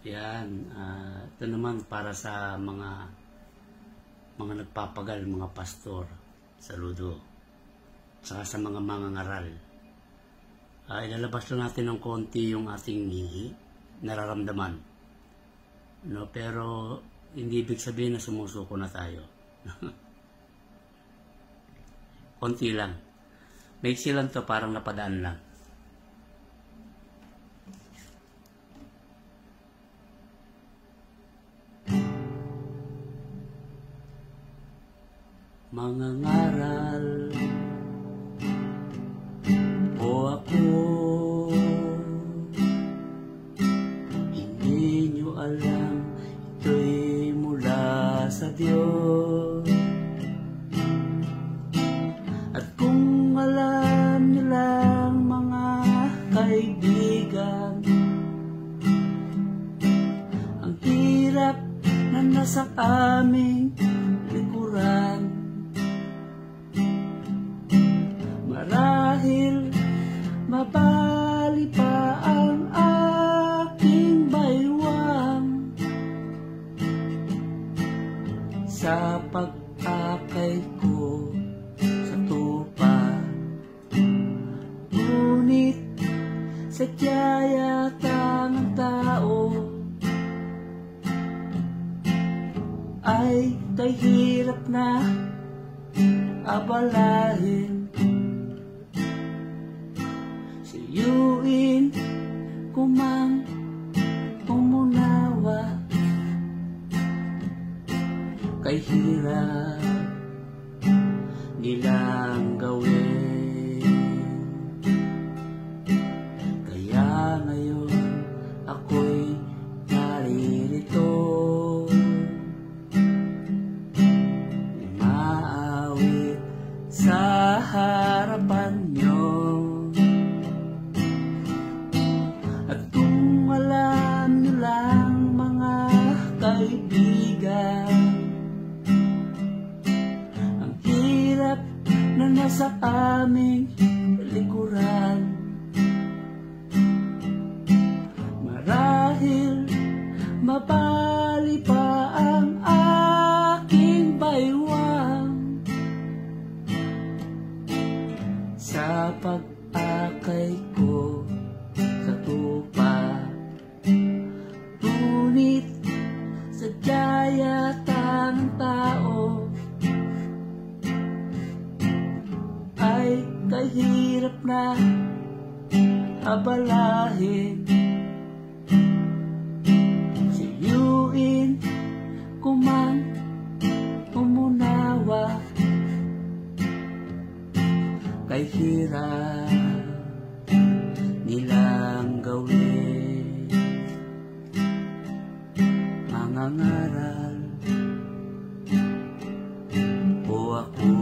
Yan, ito naman para sa mga nagpapagal, mga pastor. Saludo. Saka sa mga mangangaral. Ilalabas lang natin ng konti yung ating nararamdaman. No, pero hindi ibig sabihin na sumusuko na tayo. Konti lang. Maiksi lang to, parang napadaan lang. Mangangaral o ako, hindi nyo alam, ito'y mula sa Diyos. At kung alam nyo lang, mga kaibigan, ang hirap na nasa aming likuran. Marahil mabali pa ang aking baywang sa pag-akay ko sa tupa. Ngunit sadya yata ng tao ay kahirap na abalahin. Siyuin kumang umunawa kay hirap nilang gawin. Kaya ngayon ako'y naririto, umaawit sa harapan nyo. At kung alam nyo lang, mga kaibigan, ang hirap na nasa aming likuran. Marahil mabali pa ang aking baywang sa pag-akay ko sa tupa. Ngunit sadya yata ng tao ay kahirap na abalahin. Siyuin kumang umunawa kay hirap nilang gawin. Mangangaral o ako,